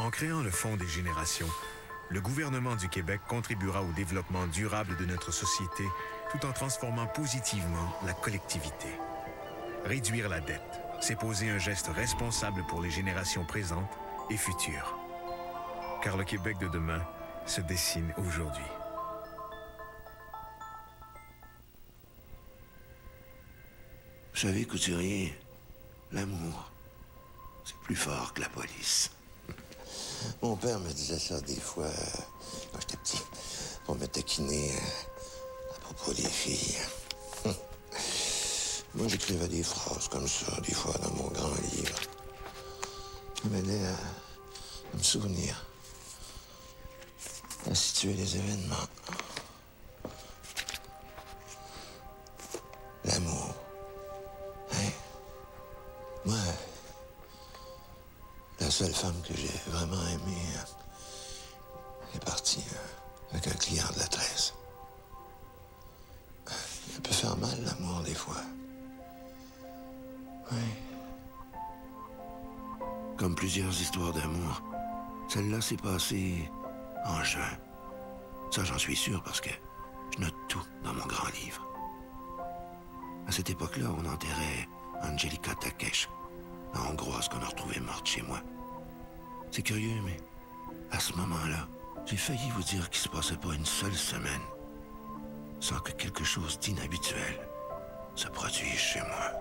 En créant le Fonds des générations, le gouvernement du Québec contribuera au développement durable de notre société tout en transformant positivement la collectivité. Réduire la dette, c'est poser un geste responsable pour les générations présentes et futures. Car le Québec de demain se dessine aujourd'hui. Vous savez, couturier, l'amour, c'est plus fort que la police. Mon père me disait ça des fois, quand j'étais petit, pour me taquiner à propos des filles. Moi, j'écrivais des phrases comme ça, des fois, dans mon grand livre. Ça m'aidait à me souvenir, à situer les événements. L'amour. Hein? Moi, la seule femme que j'ai vraiment aimée est partie avec un client de la 13. Ça peut faire mal, l'amour, des fois. Oui. Comme plusieurs histoires d'amour, celle-là s'est passée en juin. Ça, j'en suis sûr parce que je note tout dans mon grand livre. À cette époque-là, on enterrait Angelika Takesh, la Hongroise qu'on a retrouvée morte chez moi. C'est curieux, mais à ce moment-là, j'ai failli vous dire qu'il se passait pas une seule semaine sans que quelque chose d'inhabituel se produise chez moi.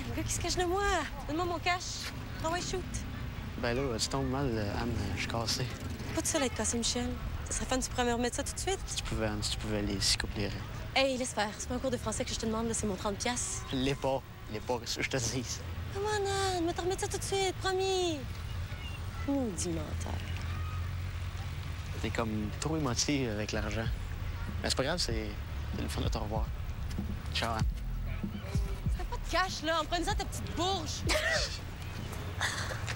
Le gars qui se cache de moi. Donne-moi mon cash. Ah ouais, shoot. Ben là, tu tombes mal, Anne, je suis cassé. Pas de seul à être cassé, Michel. Ça serait fun, tu pourrais me remettre ça tout de suite? Si tu pouvais, Anne, si tu pouvais les couper. Hey, laisse faire. C'est pas un cours de français que je te demande, là, c'est mon 30$. Je l'ai pas, qu'est-ce que je te dis? Come on, Anne, me te remettre ça tout de suite, promis. Maudit menteur. T'es comme trop émotive avec l'argent. Mais c'est pas grave, c'est le fun de te revoir. Ciao, Anne. T'as pas de cash, là. En prenant ta petite bourge.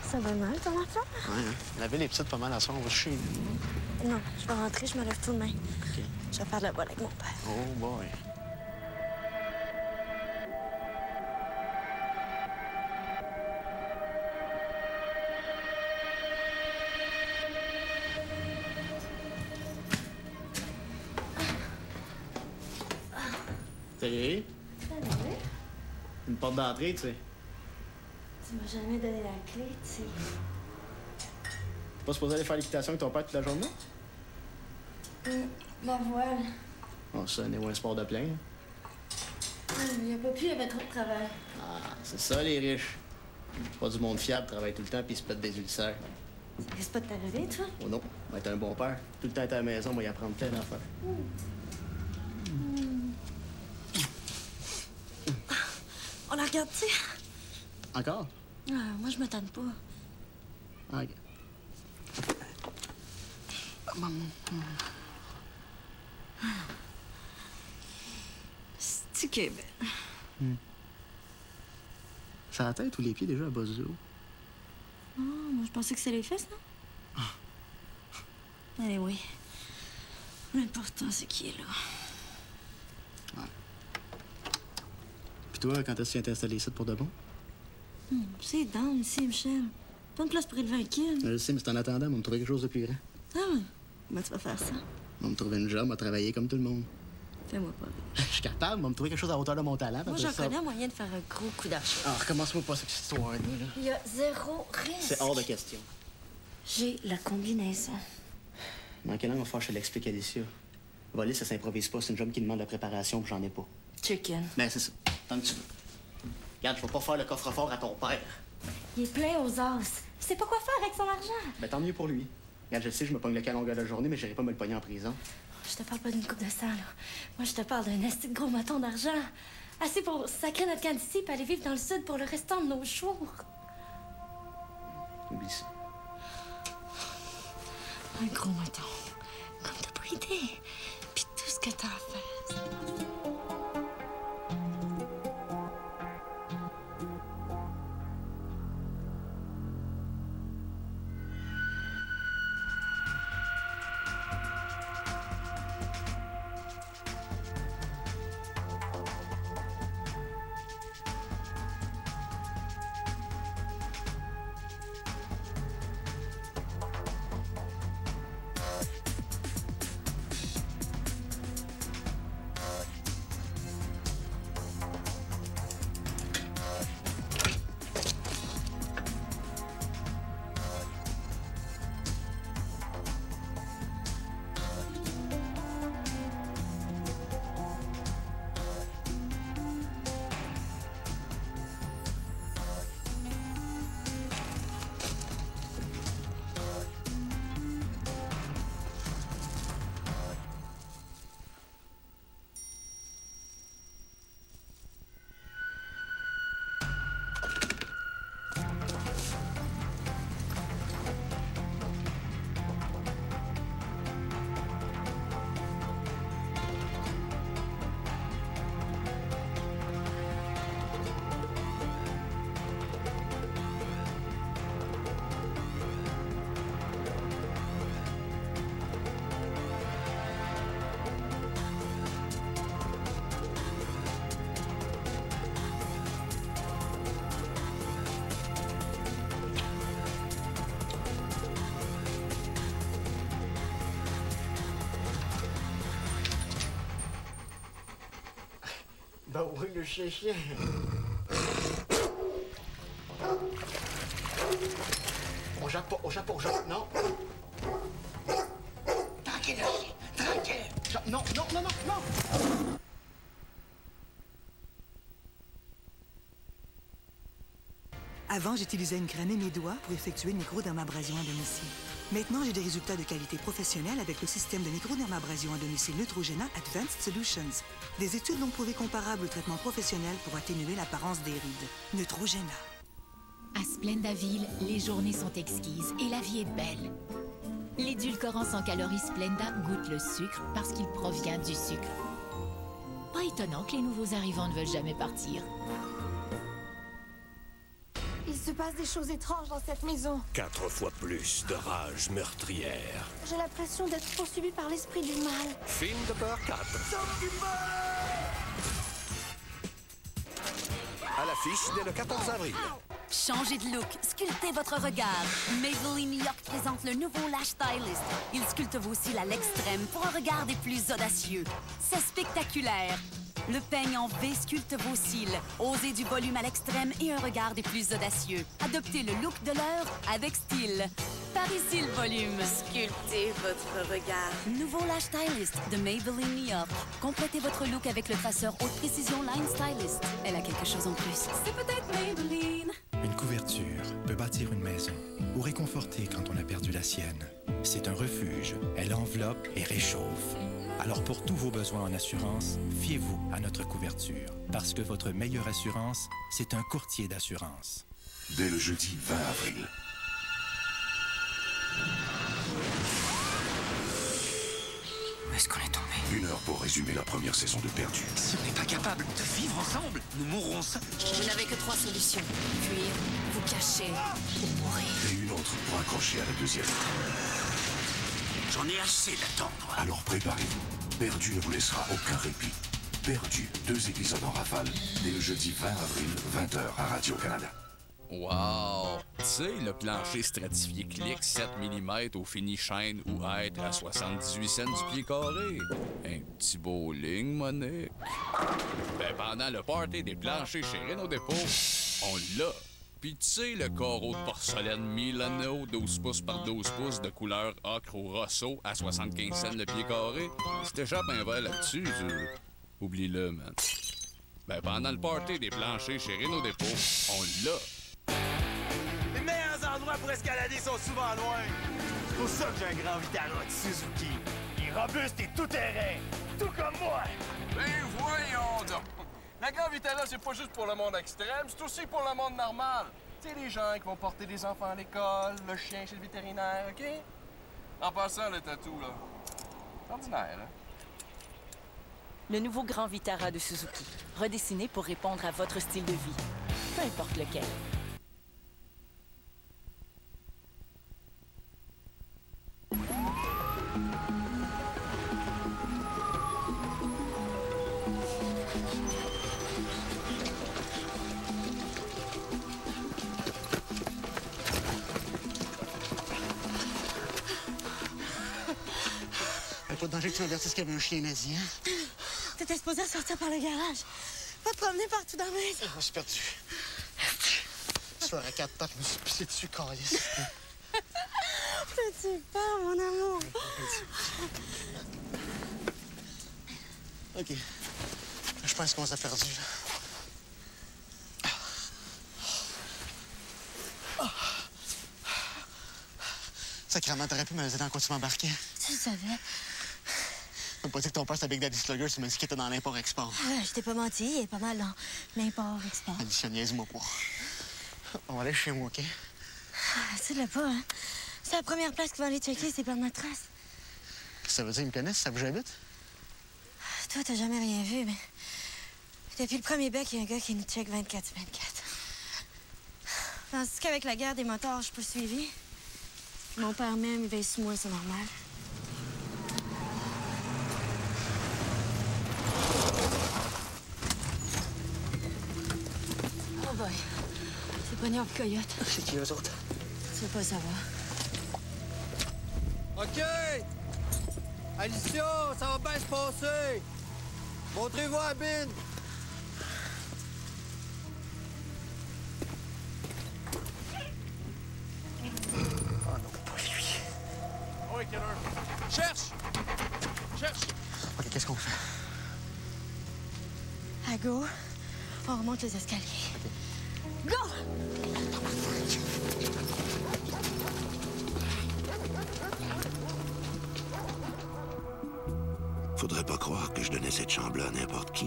Ça va mal, ton enfant? Ouais, hein? La ville est petite pas mal à soir, on va chez nous. Non, je vais rentrer, je me lève tout demain. OK. Je vais faire de la boîte avec mon père. Oh boy. Salut. Salut. Une porte d'entrée, tu sais. Tu m'as jamais donné la clé, tu sais. T'es pas supposé aller faire l'équitation avec ton père toute la journée? La voile. Oh, ça n'est pas un sport de plein. Hein? Il n'y a pas pu, il y avait trop de travail. Ah, c'est ça, les riches. Pas du monde fiable, travaille tout le temps puis ils se pètent des ulcères. Ça risque pas de t'arriver, toi? Oh non, on va être un bon père. Tout le temps être à la maison, on va y apprendre plein d'affaires. On la regarde, tu sais? Encore? Ah, moi, je me tente pas. Ah, OK. C'est-tu qu'elle est belle? C'est la tête ou les pieds déjà à bas du dos? Ah, moi, je pensais que c'est les fesses, non? Allez, oui. L'important, c'est qui est là. Puis toi, quand est-ce que tu viens t'installer ici pour de bon? C'est down ici, Michel. Pas une place pour élever un kid. Je sais, mais c'est en attendant, on va me trouver quelque chose de plus grand. Ah ouais? Comment tu vas faire ça? On va me trouver une job, on va travailler comme tout le monde. Fais-moi pas rire. Je suis capable, on va me trouver quelque chose à hauteur de mon talent. Moi, après j'en ça- connais un moyen de faire un gros coup d'argent. Ah, recommence-moi pas cette histoire-là. Là. Il y a zéro risque. C'est hors de question. J'ai la combinaison. Dans quelle langue on va faire, je te l'explique, Alicia. Voler, ça s'improvise pas. C'est une job qui demande de la préparation, puis j'en ai pas. Chicken. Ben, c'est ça. Tant que tu veux. Regarde, je vais pas faire le coffre-fort à ton père. Il est plein aux as. Il sait pas quoi faire avec son argent. Ben, tant mieux pour lui. Regarde, je sais, je me pogne le calon de la journée, mais j'irai pas me le pogner en prison. Je te parle pas d'une coupe de sang, là. Moi, je te parle d'un esti de gros moton d'argent. Assez pour sacrer notre camp d'ici et aller vivre dans le sud pour le restant de nos jours. Oublie ça. Un gros moton. Comme t'as pas idée. Puis tout ce que t'as à faire. Ben oui, le chien. On jappe pas, non. Tranquille, le chien, tranquille. Non. Avant, j'utilisais une crème et mes doigts pour effectuer une microdermabrasion à domicile. Maintenant, j'ai des résultats de qualité professionnelle avec le système de microdermabrasion à domicile Neutrogena Advanced Solutions. Des études l'ont prouvé comparable au traitement professionnel pour atténuer l'apparence des rides. Neutrogena. À Splendaville, les journées sont exquises et la vie est belle. L'édulcorant sans calories Splenda goûte le sucre parce qu'il provient du sucre. Pas étonnant que les nouveaux arrivants ne veulent jamais partir. Il se passe des choses étranges dans cette maison. 4 fois plus de rage meurtrière. J'ai l'impression d'être poursuivi par l'esprit du mal. Film de peur 4. À l'affiche dès le 14 avril. Changez de look, sculptez votre regard. Maybelline New York présente le nouveau Lash Stylist. Il sculpte vos cils à l'extrême pour un regard des plus audacieux. C'est spectaculaire. Le peigne en V sculpte vos cils. Osez du volume à l'extrême et un regard des plus audacieux. Adoptez le look de l'heure avec style. Par ici le volume. Sculptez votre regard. Nouveau Lash Stylist de Maybelline New York. Complétez votre look avec le traceur haute précision Line Stylist. Elle a quelque chose en plus. C'est peut-être Maybelline. Une couverture peut bâtir une maison ou réconforter quand on a perdu la sienne. C'est un refuge. Elle enveloppe et réchauffe. Alors pour tous vos besoins en assurance, fiez-vous à notre couverture. Parce que votre meilleure assurance, c'est un courtier d'assurance. Dès le jeudi 20 avril. Où est-ce qu'on est tombé? 1 heure pour résumer la première saison de Perdu. Si on n'est pas capable de vivre ensemble, nous mourrons seuls. Vous n'avez que 3 solutions. Fuir, vous cacher ou mourir. Et une autre pour accrocher à la deuxième. J'en ai assez d'attendre. Alors préparez-vous. Perdu ne vous laissera aucun répit. Perdu, 2 épisodes en rafale, dès le jeudi 20 avril, 20h à Radio-Canada. Wow! Tu sais, le plancher stratifié clic 7 mm au fini chaîne ou être à 78 cents du pied carré. Un petit bowling, Monique. Ben, pendant le party des planchers chez Renault Dépôt, on l'a. Pis tu sais, le carreau de porcelaine Milano 12 pouces par 12 pouces de couleur ocre ou rosso à 75 cents le pied carré, si t'échappes un verre là-dessus, oublie-le, man. Ben, pendant le party des planchers chez Renault Dépôt, on l'a. Les meilleurs endroits pour escalader sont souvent loin. C'est pour ça que j'ai un grand Vitara de Suzuki. Il robuste et tout-terrain, tout comme moi. Ben voyons donc. La Grand Vitala, c'est pas juste pour le monde extrême, c'est aussi pour le monde normal. Tu sais, les gens qui vont porter des enfants à l'école, le chien chez le vétérinaire, OK? En passant, le tatou, là, c'est ordinaire, hein? Le nouveau Grand Vitara de Suzuki, redessiné pour répondre à votre style de vie, peu importe lequel. Pas de danger que tu m'avertisses qu'il y avait un chien nazi, hein? T'étais supposé sortir par le garage. Pas te promener partout dans la maison. Je me suis perdu. Je à quatre pattes, je me suis pissé dessus, calice. Petit pas, mon amour. OK. Je pense qu'on s'est perdu, là. Sacrément, t'aurais pu me laisser dans quoi tu m'embarquais. Tu le savais. Tu m'as pas dit que ton père c'était Big Daddy Slugger, tu m'as dit qu'il était dans l'import-export. Ah, je t'ai pas menti, il est pas mal dans l'import-export. Alicia, niaise-moi pas. On va aller chez moi, OK? Ah, tu l'as pas, hein? C'est la première place qu'il va aller checker, c'est par notre trace. Ça veut dire qu'ils me connaissent, ça où j'habite? Toi, t'as jamais rien vu, mais depuis le premier bec, il y a un gars qui nous check 24/24. Penses-tu qu'avec la guerre des motards, je suis pas suivi? Mon père même, il veille sur moi, c'est normal. Oh boy, c'est pognon pour coyote. C'est qui, eux autres? Tu veux pas savoir. OK! Alicia, ça va bien se passer! Montrez-vous à Bin! Oh non, pas lui. Oui, quelle heure? Cherche! Cherche! OK, qu'est-ce qu'on fait? À go, on remonte les escaliers. Go! Faudrait pas croire que je donnais cette chambre-là à n'importe qui.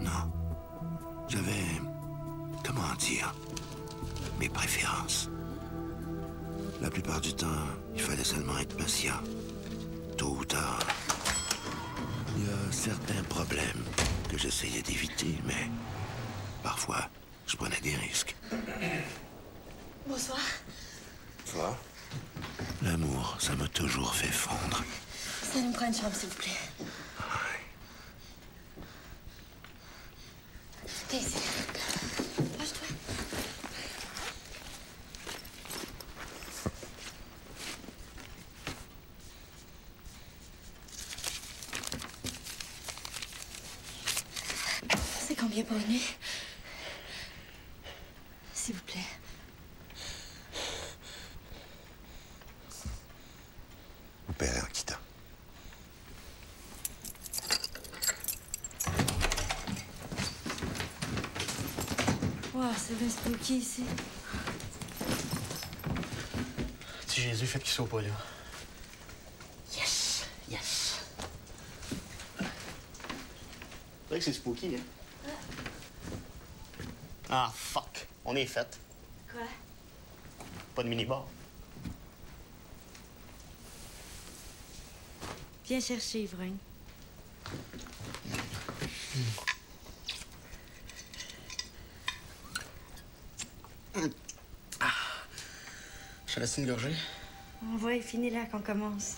Non. J'avais... comment dire? Mes préférences. La plupart du temps, il fallait seulement être patient. Tôt ou tard, il y a certains problèmes que j'essayais d'éviter, mais parfois, je prenais des risques. Bonsoir. Toi? L'amour, ça m'a toujours fait fondre. Ça nous prend une chambre, s'il vous plaît. T'es ici. Lâche-toi. C'est combien pour une nuit? S'il vous plaît. Vous paierez en quittant. Wow, c'est bien spooky ici. Si Jésus fait qu'il soit pas là. Yes! Yes! C'est vrai que c'est spooky, hein? Ah, fuck! On est fait. Quoi? Pas de minibar. Viens chercher, Ivrogne. Je te laisse une gorgée. On va y finir là qu'on commence.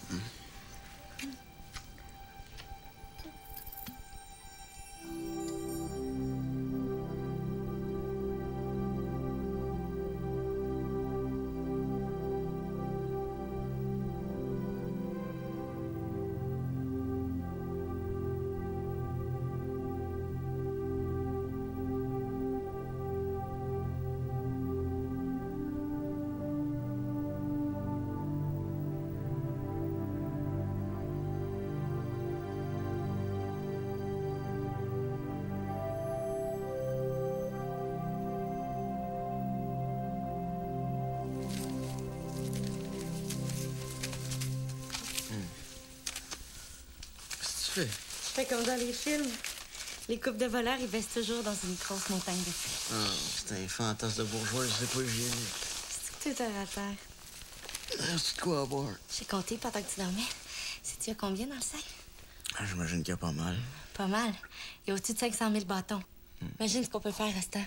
Fait comme dans les films. Les couples de voleurs, ils baissent toujours dans une grosse montagne de feu. Ah, c'est un fantasme de bourgeois, je sais pas hygiénique. C'est que tout à terre. C'est de quoi à boire? J'ai compté pendant que tu dormais. Sais-tu à combien dans le sac? Ah, j'imagine qu'il y a pas mal. Pas mal. Il y a au-dessus de 500 000 bâtons. Imagine ce qu'on peut faire à cette heure.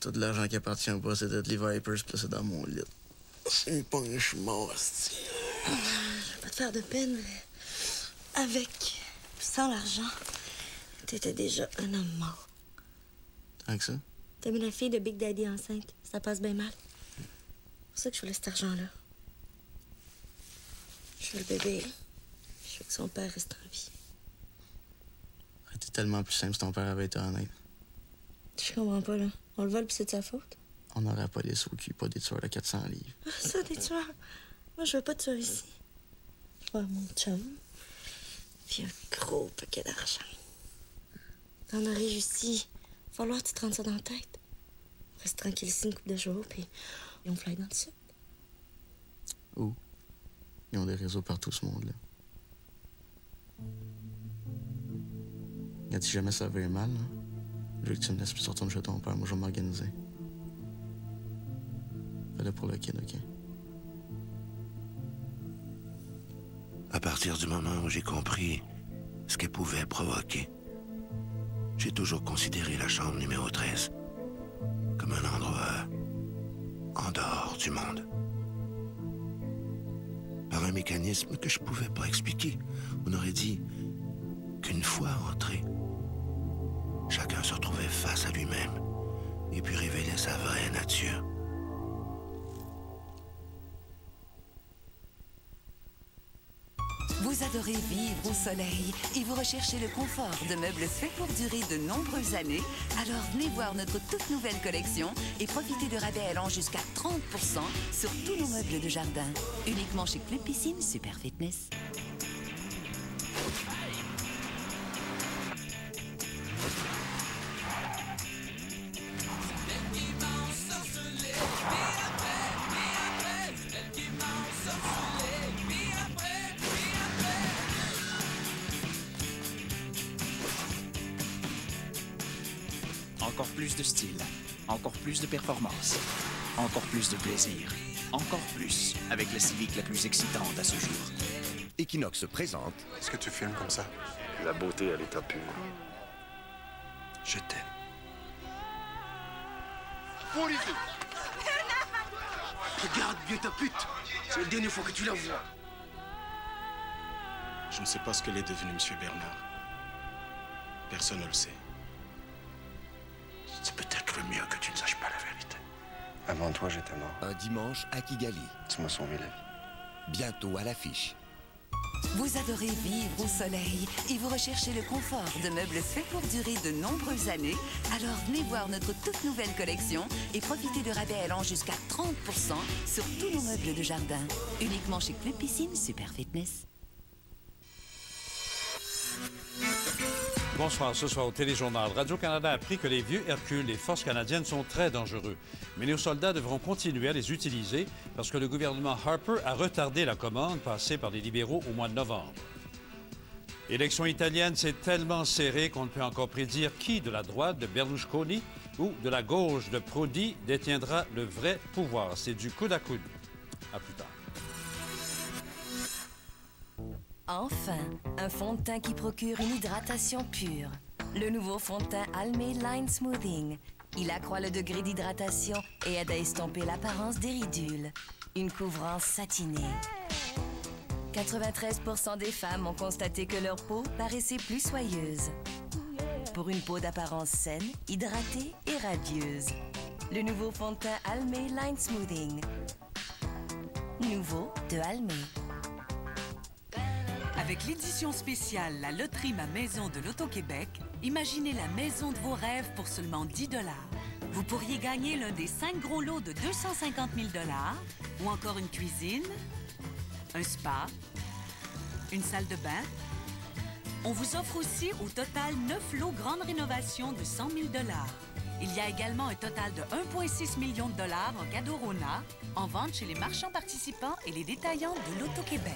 Tout l'argent qui appartient au boss et d'être les Vipers placés dans mon lit. C'est une pogne, je suis mort, asti. Je vais pas te faire de peine, mais avec, sans l'argent, t'étais déjà un homme mort. Tant que ça? T'as mis la fille de Big Daddy enceinte. Ça passe bien mal. C'est pour ça que je voulais cet argent-là. Je veux le bébé. Je veux que son père reste en vie. C'était tellement plus simple si ton père avait été honnête. Je comprends pas, là. On le vole puis c'est de sa faute? On n'aurait pas des sous au cul, pas des tueurs de 400 livres. Ah, ça, des tueurs. Moi, je veux pas de tueurs ici. Je veux mon chum. Puis un gros paquet d'argent. T'en aurais juste ici. Falloir que tu te rendes ça dans la tête. Reste tranquille ici une couple de jours, puis on fly dans le sud. Où? Ils ont des réseaux partout, ce monde-là. Y a-t-il jamais ça va mal, là? Je veux que tu me laisses plus retourner chez ton père. Moi, je vais m'organiser. Fais-le pour le kid, OK? À partir du moment où j'ai compris ce qu'elle pouvait provoquer, j'ai toujours considéré la chambre numéro 13 comme un endroit en dehors du monde. Par un mécanisme que je pouvais pas expliquer, on aurait dit qu'une fois entré, chacun se retrouvait face à lui-même et puis révélait sa vraie nature. Vous adorez vivre au soleil et vous recherchez le confort de meubles faits pour durer de nombreuses années? Alors venez voir notre toute nouvelle collection et profitez de rabais allant jusqu'à 30% sur tous nos meubles de jardin. Uniquement chez Club Piscine Super Fitness. Encore plus de style, encore plus de performance, encore plus de plaisir, encore plus avec la Civic la plus excitante à ce jour. Equinox présente. Est-ce que tu filmes comme ça? La beauté à l'état pur. Je t'aime. Regarde bien ta pute. C'est la dernière fois que tu la vois. Je ne sais pas ce que l'est devenu M. Bernard. Personne ne le sait. C'est peut-être mieux que tu ne saches pas la vérité. Avant toi, j'étais mort. Un dimanche à Kigali. Tu m'as sauvé la vie. Bientôt à l'affiche. Vous adorez vivre au soleil et vous recherchez le confort de meubles faits pour durer de nombreuses années? Alors venez voir notre toute nouvelle collection et profitez de rabais allant jusqu'à 30% sur tous nos meubles de jardin. Uniquement chez Club Piscine Super Fitness. Bonsoir. Ce soir au Téléjournal, Radio-Canada a appris que les vieux Hercules des forces canadiennes sont très dangereux. Mais nos soldats devront continuer à les utiliser parce que le gouvernement Harper a retardé la commande passée par les libéraux au mois de novembre. L'élection italienne, c'est tellement serré qu'on ne peut encore prédire qui de la droite de Berlusconi ou de la gauche de Prodi détiendra le vrai pouvoir. C'est du coude à coude. À plus tard. Enfin, un fond de teint qui procure une hydratation pure. Le nouveau fond de teint Almay Line Smoothing. Il accroît le degré d'hydratation et aide à estomper l'apparence des ridules. Une couvrance satinée. 93% des femmes ont constaté que leur peau paraissait plus soyeuse. Pour une peau d'apparence saine, hydratée et radieuse. Le nouveau fond de teint Almay Line Smoothing. Nouveau de Almay. Avec l'édition spéciale La Loterie Ma Maison de l'Auto-Québec, imaginez la maison de vos rêves pour seulement 10 $. Vous pourriez gagner l'un des 5 gros lots de 250 000 $ ou encore une cuisine, un spa, une salle de bain. On vous offre aussi au total 9 lots grande rénovation de 100 000 $. Il y a également un total de 1,6 million de dollars en cadeau Rona, en vente chez les marchands participants et les détaillants de l'Auto-Québec.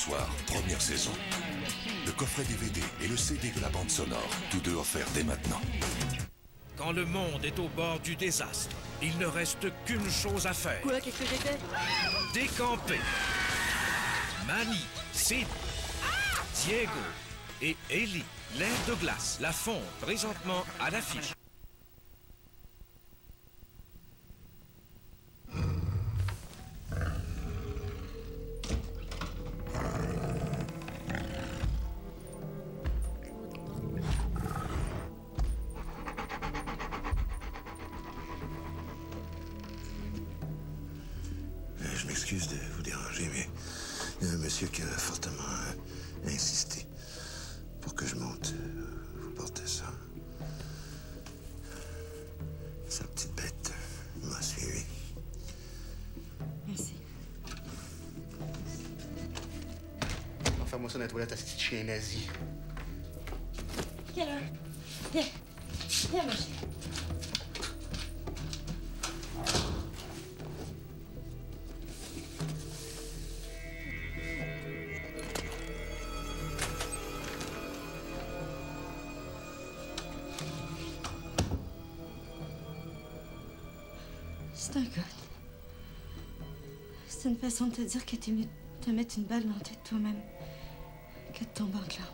soir, première saison. Le coffret DVD et le CD de la bande sonore, tous deux offerts dès maintenant. Quand le monde est au bord du désastre, il ne reste qu'une chose à faire. Quoi, qu'est-ce que j'ai fait? Décamper. Manny, Sid, Diego et Ellie, l'air de glace, la font présentement à l'affiche. Je m'excuse de vous déranger, mais il y a un monsieur qui a fortement insisté pour que je monte vous porter ça. Sa petite bête m'a suivi. Merci. Fais-moi ça dans la toilette à ce petit chien nazi. Viens là. Viens. Viens, mon chien. C'est un code. C'est une façon de te dire que t'es mieux de te mettre une balle dans la tête toi-même que de tomber en clair.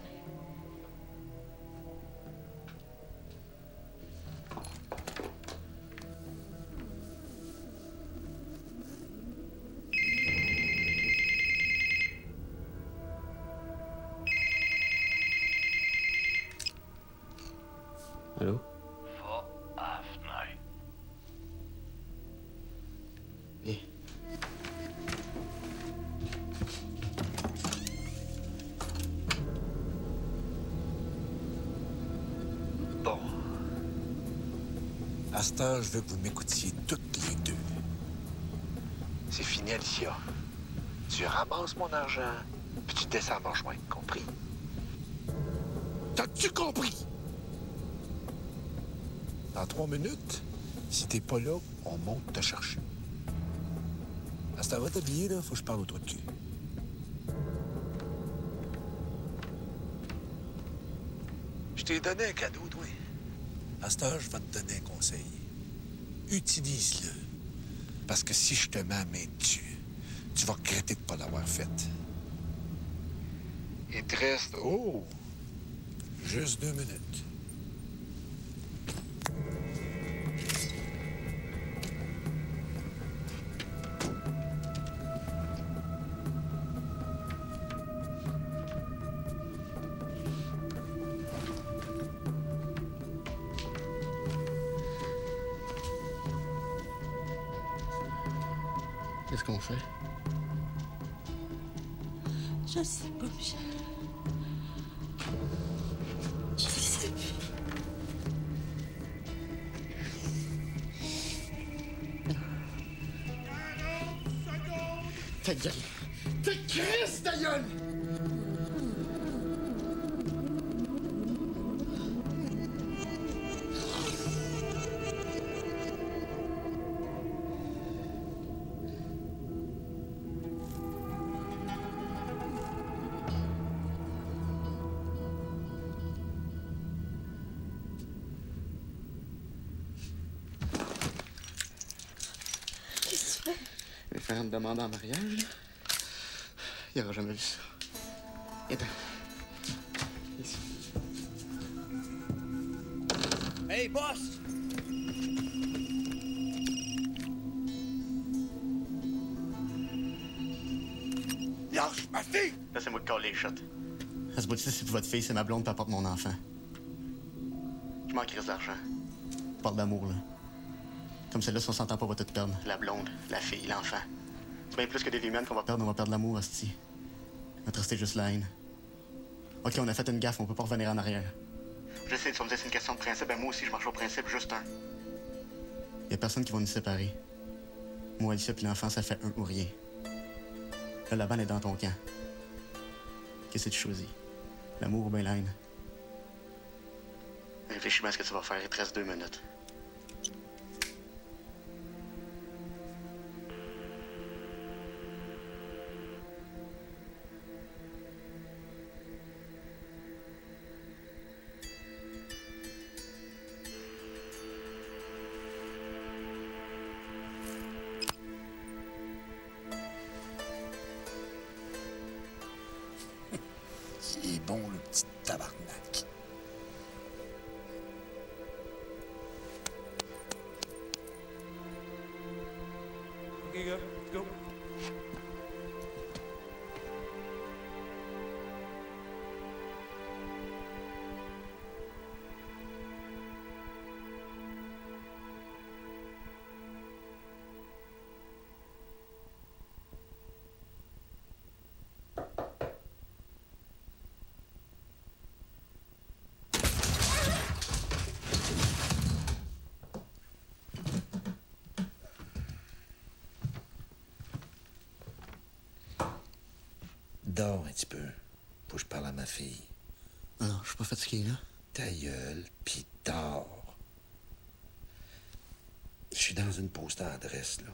Allô? Va à la fenêtre. Viens. Bon. À cette heure, je veux que vous m'écoutiez toutes les deux. C'est fini, Alicia. Tu ramasses mon argent, puis tu descends mon chemin, compris? T'as-tu compris? Dans 3 minutes, si t'es pas là, on monte te chercher. À cette heure, va t'habiller, là, faut que je parle au trou de cul. Je t'ai donné un cadeau, toi. À cette heure, je vais te donner un conseil. Utilise-le. Parce que si je te mets la main dessus, tu vas regretter de ne pas l'avoir faite. Il te reste, juste 2 minutes. Qu'est-ce qu'on fait? Je sais pas, Michel. Je sais plus. Ta gueule! Ta crise, ta gueule! Qu'est-ce que tu fais? Je vais faire une demande en mariage, là. Il aura jamais vu ça. Attends. Ici. Hey, boss! Lâche ma fille! Laissez-moi te coller les shots. À ce bout de c'est pour votre fille, c'est ma blonde, puis elle porte mon enfant. Je m'en crise d'argent. Je parle d'amour, là. Comme celle-là, si on s'entend pas, on va tout perdre. La blonde, la fille, l'enfant. C'est bien plus que des vies humaines qu'on va perdre l'amour, hostie. Il va te rester juste la haine. OK, on a fait une gaffe, on peut pas revenir en arrière. Je sais, tu vas me dire c'est une question de principe, ben moi aussi je marche au principe, juste un. Y a personne qui va nous séparer. Moi, Alicia puis l'enfant, ça fait un ou rien. Là, la balle est dans ton camp. Qu'est-ce que tu choisis? L'amour ou bien la haine? Réfléchis bien à ce que tu vas faire, il te reste 2 minutes. bon, le petit tabarnak. OK, go. Go. Dors un petit peu. Faut que je parle à ma fille. Non, je suis pas fatigué, là. Ta gueule, pis dors. Je suis dans une pause d'adresse, là.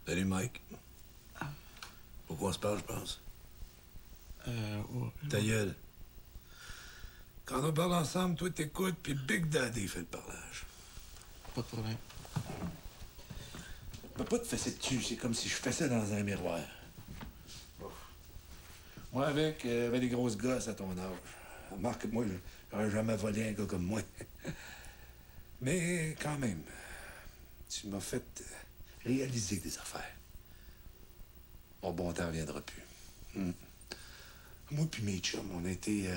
Salut, Mike. Pourquoi on se parle, je pense? Ta gueule. Quand on parle ensemble, toi t'écoutes, puis Big Daddy fait le parlage. Pas de problème. Je peux pas te fesser dessus, c'est comme si je fessais dans un miroir. Moi, avec des grosses gosses à ton âge. Remarque, moi, j'aurais jamais volé un gars comme moi. Mais quand même, tu m'as fait réaliser des affaires. Mon bon temps reviendra plus. Moi puis mes chums, on a été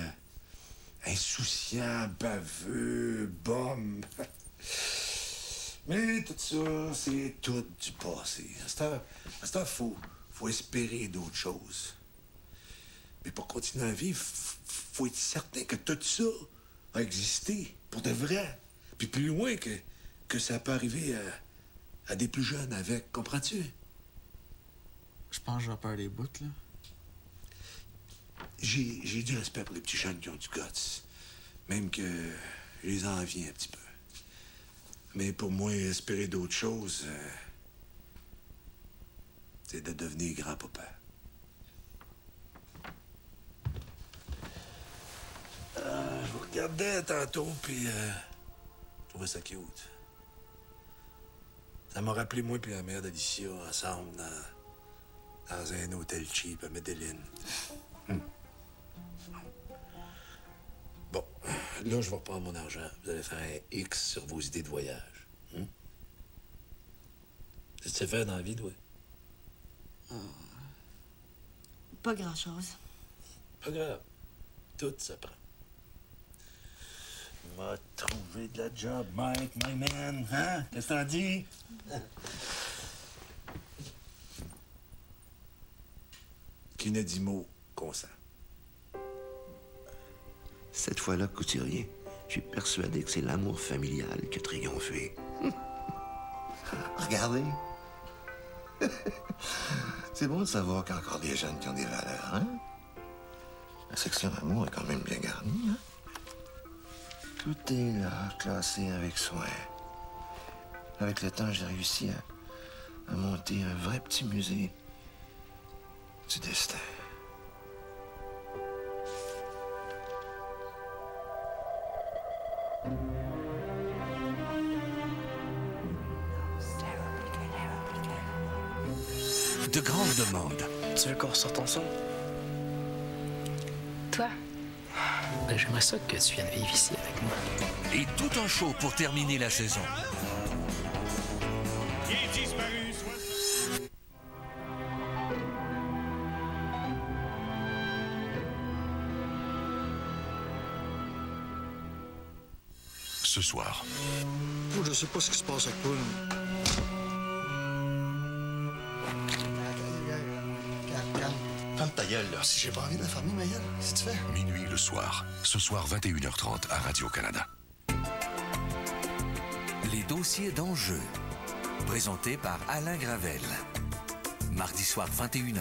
insouciants, baveux, bums. Mais tout ça, c'est tout du passé. À ce temps, faut espérer d'autres choses. Mais pour continuer à vivre, faut être certain que tout ça a existé pour de vrai. Puis plus loin que ça peut arriver à des plus jeunes avec. Comprends-tu? Je pense que j'ai peur des bouts, là. J'ai du respect pour les petits jeunes qui ont du guts. Même que je les envie un petit peu. Mais pour moi, espérer d'autres choses, c'est de devenir grand-papa. Je vous regardais tantôt, puis je trouvais ça cute. Ça m'a rappelé moi puis la mère d'Alicia ensemble dans un hôtel cheap à Medellin. Bon, là, je vais reprendre mon argent. Vous allez faire un X sur vos idées de voyage. Qu'est-ce que tu sais faire dans la vie, toi? Pas grand-chose. Pas grave. Tout s'apprend. M'a trouvé de la job, Mike, my man. Hein? Qu'est-ce que t'en dis? Qui ne dit mot consent. Cette fois-là, Couturier, je suis persuadé que c'est l'amour familial qui a triomphé. Regardez. C'est bon de savoir qu'il y a encore des jeunes qui ont des valeurs, hein? La section amour est quand même bien garnie, hein? Tout est là, classé avec soin. Avec le temps, j'ai réussi à monter un vrai petit musée du destin. De grandes demandes. Tu veux qu'on ressorte ensemble? Toi? Ben, j'aimerais ça que tu viennes vivre ici avec moi. Et tout un show pour terminer la saison. Ce soir. Je sais pas ce qui se passe avec toi. Ferme ta gueule, là. Si j'ai pas envie de la fermer, ma gueule, qu'est-ce que tu fais? Minuit le soir. Ce soir, 21h30 à Radio-Canada. Les dossiers d'enjeu. Présentés par Alain Gravel. Mardi soir, 21h.